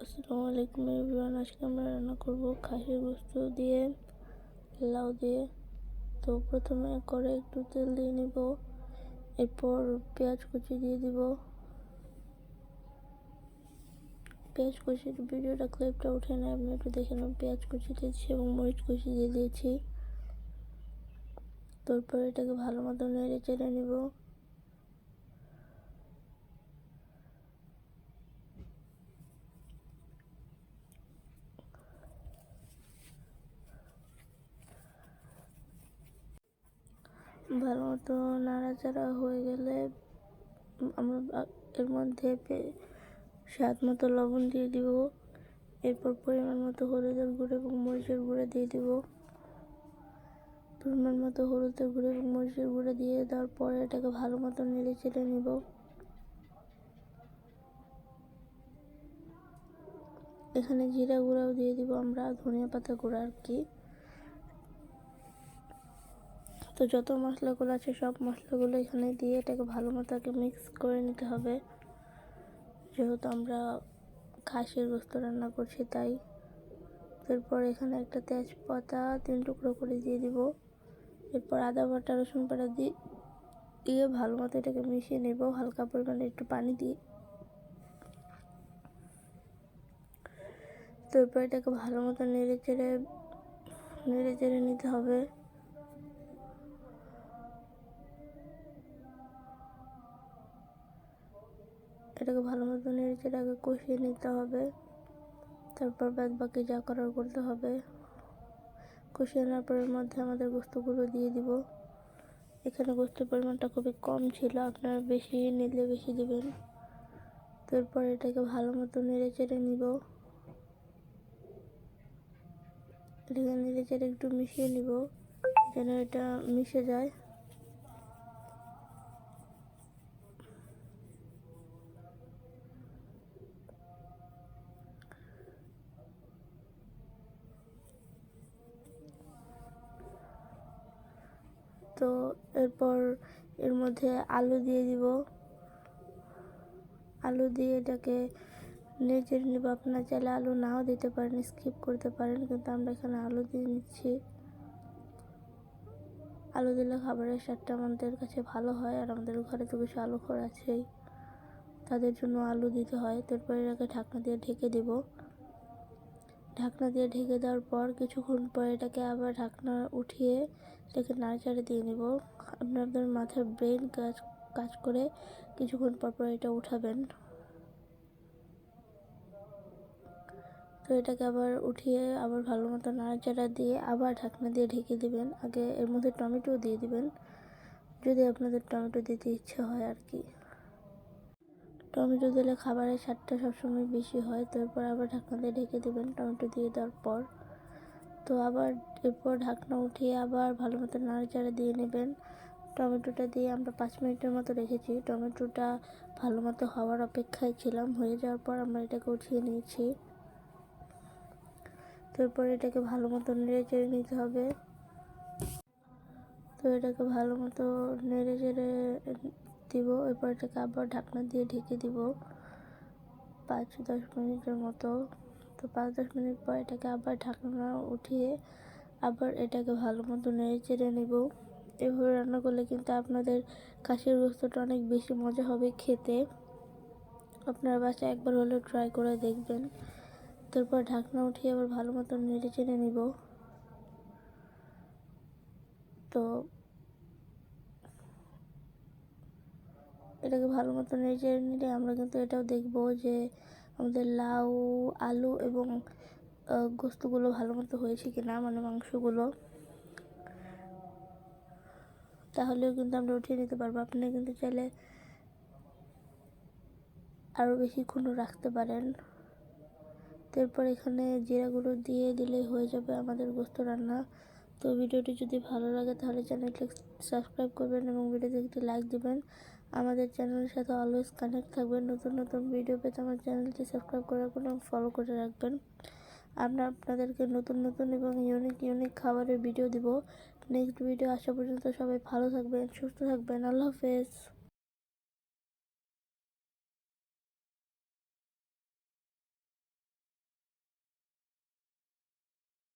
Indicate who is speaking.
Speaker 1: আসসালামু আলাইকুম এভরিওয়ান। আজকে আমরা রান্না করব খাসির গোশত দিয়ে লাউ দিয়ে। তো প্রথমে করে একটু তেল দিয়ে নিব, এরপর পেঁয়াজ কুচি দিয়ে দিব। পেঁয়াজ কুচির ভিডিওটা ক্লিপটা উঠে নেয়, আপনি একটু দেখে নেন। পেঁয়াজ কুচি দিয়েছি এবং মরিচ কুচি দিয়ে দিয়েছি। তারপর এটাকে ভালো মতো নেড়ে চেড়ে নিব। ভালো মতো নাড়াচাড়া হয়ে গেলে আমরা এর মধ্যে স্বাদ মতো লবণ দিয়ে দিব। এরপর পরিমাণ মতো হলুদের গুঁড়ো এবং মরিচের গুঁড়ো দিয়ে দিব। পরিমাণ মতো হলুদের গুঁড়ো এবং মরিচের গুঁড়ো দিয়ে দেওয়ার পরে এটাকে ভালো মতো নেড়ে চেড়ে নিব। এখানে জিরা গুঁড়াও দিয়ে দিব আমরা, ধনিয়া পাতা গুঁড়া আর কি। তো যত মশলাগুলো আছে সব মশলাগুলো এখানে দিয়ে এটাকে ভালো মতো আগে মিক্স করে নিতে হবে, যেহেতু আমরা খাসির গোশত রান্না করছি তাই। এরপর এখানে একটা তেজপাতা 3 টুকরো করে দিয়ে দিব। এরপর আদা বাটা রসুন বাটা দিয়ে ভালো মতো এটাকে মিশিয়ে নেব হালকা পরিমাণে একটু পানি দিয়ে। তারপর এটাকে ভালো মতো নেড়ে চেড়ে নিতে হবে। এটাকে ভালো মতো নেড়ে চেড়ে আগে কষিয়ে নিতে হবে, তারপর বাদ বাকি যা করার করতে হবে। কষিয়ে নেওয়ার পরের মধ্যে আমাদের গোস্তগুলো দিয়ে দিব। এখানে গোস্তের পরিমাণটা খুবই কম ছিল, আপনারা বেশি নিলে বেশি দিবেন। তারপর এটাকে ভালো মতো নেড়ে চেড়ে নিব। এটাকে নেড়ে চেড়ে একটু মিশিয়ে নিব যেন এটা মিশে যায়। তো এরপর এর মধ্যে আলু দিয়ে দিব। আলু দিয়ে এটাকে নেড়ে নিব। আপনারা চাইলে আলু নাও দিতে পারেন, স্কিপ করতে পারেন, কিন্তু আমরা এখানে আলু দিয়ে নিচ্ছি। আলু দিলে খাবারের স্বাদটা আমাদের কাছে ভালো হয়, আর আমাদের ঘরে তো বেশি আলু খোর আছেই, তাদের জন্য আলু দিতে হয়। তারপর এটাকে ঢাকনা দিয়ে ঢেকে দিব। ঢাকনা দিয়ে ঢেকে দেওয়ার পর কিছুক্ষণ পর এটাকে আবার ঢাকনা উঠিয়ে এটাকে নাড়াচাড়া দিয়ে নিব। আপনাদের মাথার ব্রেন কাজ করে কিছুক্ষণ পর এটা উঠাবেন। তো এটাকে আবার উঠিয়ে আবার ভালো মতো নাড়াচাড়া দিয়ে আবার ঢাকনা দিয়ে ঢেকে দিবেন। আগে এর মধ্যে টমেটো দিয়ে দিবেন, যদি আপনাদের টমেটো দিতে ইচ্ছে হয় আর কি। টমেটো দিলে খাবারের স্বাদটা সবসময় বেশি হয়। তারপর আবার ঢাকনা দিয়ে ঢেকে দেবেন টমেটো দিয়ে দেওয়ার পর। তো আবার এরপর ঢাকনা উঠিয়ে আবার ভালো মতো নাড়াচাড়া দিয়ে নেবেন। টমেটোটা দিয়ে আমরা 5 মিনিটের মতো রেখেছি। টমেটোটা ভালো মতো হওয়ার অপেক্ষায় ছিলাম, হয়ে যাওয়ার পর আমরা এটাকে উঠিয়ে নিয়েছি। তারপর এটাকে ভালো মতো নেড়ে চেড়ে নিতে হবে। তো এটাকে ভালো মতো নেড়ে চেড়ে দিব। এরপর এটাকে আবার ঢাকনা দিয়ে ঢেকে দিব 5-10 মিনিটের মতো। তো 5-10 মিনিট পর এটাকে আবার ঢাকনা উঠিয়ে আবার এটাকে ভালো মতো নেড়ে চেড়ে নেব। এভাবে রান্না করলে কিন্তু আপনাদের খাসির গোস্তটা অনেক বেশি মজা হবে খেতে। আপনার বাসায় একবার হলেও ট্রাই করে দেখবেন। তারপর ঢাকনা উঠিয়ে আবার ভালো মতো নেড়ে চেড়ে নিব। তো এটাকে ভালো মতো নেড়ে চেড়ে নিলে আমরা কিন্তু এটাও দেখব যে আমাদের লাউ, আলু এবং গোস্তগুলো ভালো মতো হয়েছে কিনা, মানে মাংসগুলো। তাহলেও কিন্তু আমরা উঠিয়ে নিতে পারবো। আপনি কিন্তু চাইলে আরও বেশিক্ষণ রাখতে পারেন। তারপর এখানে জিরা গুঁড়ো দিয়ে দিলেই হয়ে যাবে আমাদের গোস্ত রান্না। তো ভিডিওটি যদি ভালো লাগে তাহলে চ্যানেলটি সাবস্ক্রাইব করবেন এবং ভিডিওতে একটি লাইক দেবেন। আমাদের চ্যানেলের সাথে অলওয়েজ কানেক্ট থাকবেন। নতুন নতুন ভিডিও পেতে আমার চ্যানেলটি সাবস্ক্রাইব করে রাখবেন এবং ফলো করে রাখবেন। আমরা আপনাদেরকে নতুন নতুন এবং ইউনিক খাবারের ভিডিও দিব। নেক্সট ভিডিও আসা পর্যন্ত সবাই ভালো থাকবেন, সুস্থ থাকবেন। আল্লাহ হাফেজ।